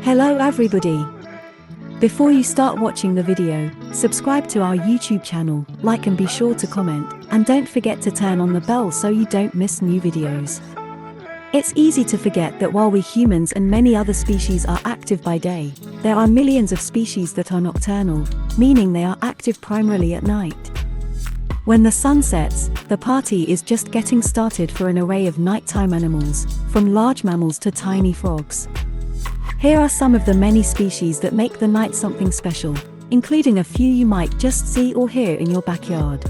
Hello everybody! Before you start watching the video, subscribe to our YouTube channel, like and be sure to comment, and don't forget to turn on the bell so you don't miss new videos. It's easy to forget that while we humans and many other species are active by day, there are millions of species that are nocturnal, meaning they are active primarily at night. When the sun sets, the party is just getting started for an array of nighttime animals, from large mammals to tiny frogs. Here are some of the many species that make the night something special, including a few you might just see or hear in your backyard.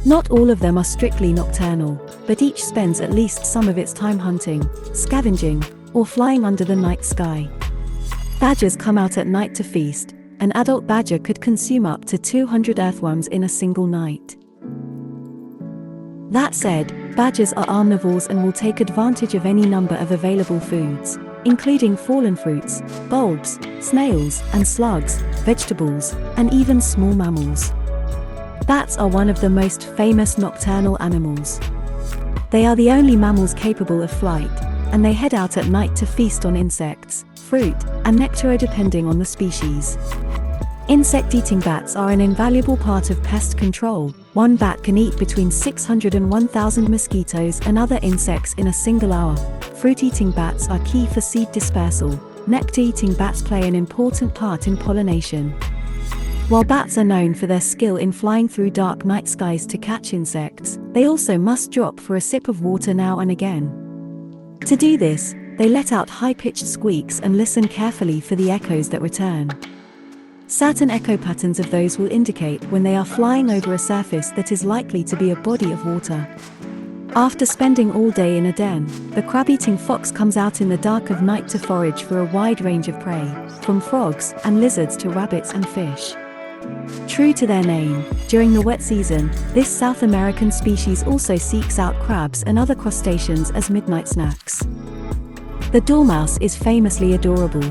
Not all of them are strictly nocturnal, but each spends at least some of its time hunting, scavenging, or flying under the night sky. Badgers come out at night to feast. An adult badger could consume up to 200 earthworms in a single night. That said, badgers are omnivores and will take advantage of any number of available foods, including fallen fruits, bulbs, snails and slugs, vegetables, and even small mammals. Bats are one of the most famous nocturnal animals. They are the only mammals capable of flight, and they head out at night to feast on insects, fruit, and nectar depending on the species. Insect-eating bats are an invaluable part of pest control. One bat can eat between 600 and 1,000 mosquitoes and other insects in a single hour. Fruit-eating bats are key for seed dispersal. Nectar-eating bats play an important part in pollination. While bats are known for their skill in flying through dark night skies to catch insects, they also must drop for a sip of water now and again. To do this, they let out high-pitched squeaks and listen carefully for the echoes that return. Certain echo patterns of those will indicate when they are flying over a surface that is likely to be a body of water. After spending all day in a den, the crab-eating fox comes out in the dark of night to forage for a wide range of prey, from frogs and lizards to rabbits and fish. True to their name, during the wet season, this South American species also seeks out crabs and other crustaceans as midnight snacks. The dormouse is famously adorable.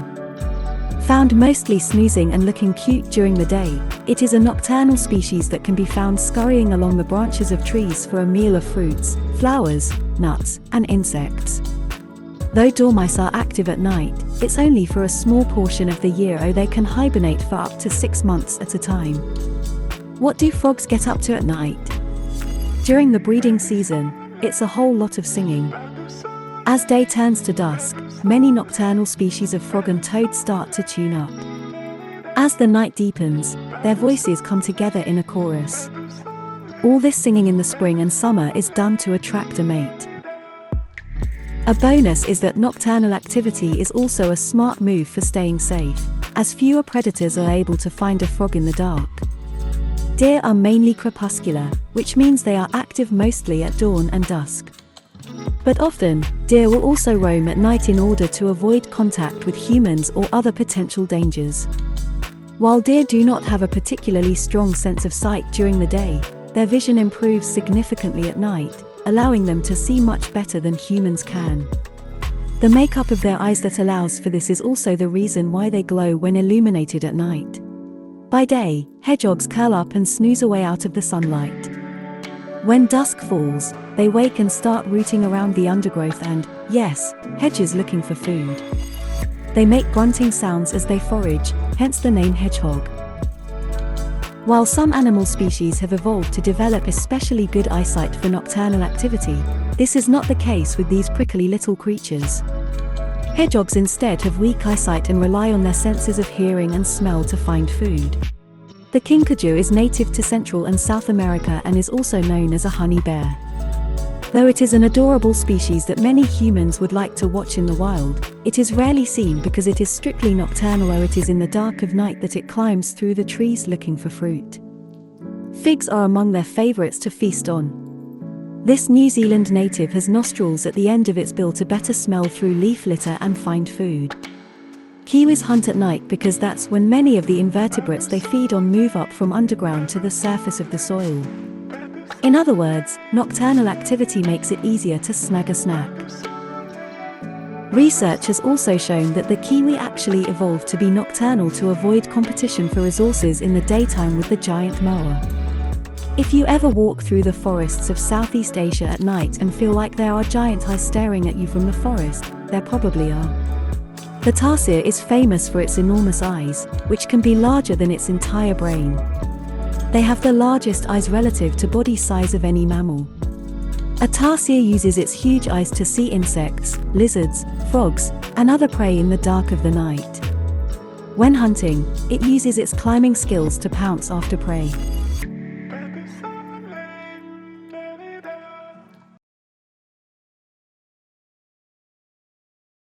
Found mostly snoozing and looking cute during the day, it is a nocturnal species that can be found scurrying along the branches of trees for a meal of fruits, flowers, nuts, and insects. Though dormice are active at night, it's only for a small portion of the year, or they can hibernate for up to 6 months at a time. What do frogs get up to at night? During the breeding season, it's a whole lot of singing. As day turns to dusk, many nocturnal species of frog and toad start to tune up. As the night deepens, their voices come together in a chorus. All this singing in the spring and summer is done to attract a mate. A bonus is that nocturnal activity is also a smart move for staying safe, as fewer predators are able to find a frog in the dark. Deer are mainly crepuscular, which means they are active mostly at dawn and dusk. But often, deer will also roam at night in order to avoid contact with humans or other potential dangers. While deer do not have a particularly strong sense of sight during the day, their vision improves significantly at night, allowing them to see much better than humans can. The makeup of their eyes that allows for this is also the reason why they glow when illuminated at night. By day, hedgehogs curl up and snooze away out of the sunlight. When dusk falls, they wake and start rooting around the undergrowth and, yes, hedges looking for food. They make grunting sounds as they forage, hence the name hedgehog. While some animal species have evolved to develop especially good eyesight for nocturnal activity, this is not the case with these prickly little creatures. Hedgehogs instead have weak eyesight and rely on their senses of hearing and smell to find food. The kinkajou is native to Central and South America and is also known as a honey bear. Though it is an adorable species that many humans would like to watch in the wild, it is rarely seen because it is strictly nocturnal, or it is in the dark of night that it climbs through the trees looking for fruit. Figs are among their favorites to feast on. This New Zealand native has nostrils at the end of its bill to better smell through leaf litter and find food. Kiwis hunt at night because that's when many of the invertebrates they feed on move up from underground to the surface of the soil. In other words, nocturnal activity makes it easier to snag a snack. Research has also shown that the kiwi actually evolved to be nocturnal to avoid competition for resources in the daytime with the giant moa. If you ever walk through the forests of Southeast Asia at night and feel like there are giant eyes staring at you from the forest, there probably are. The tarsier is famous for its enormous eyes, which can be larger than its entire brain. They have the largest eyes relative to body size of any mammal. A tarsier uses its huge eyes to see insects, lizards, frogs, and other prey in the dark of the night. When hunting, it uses its climbing skills to pounce after prey.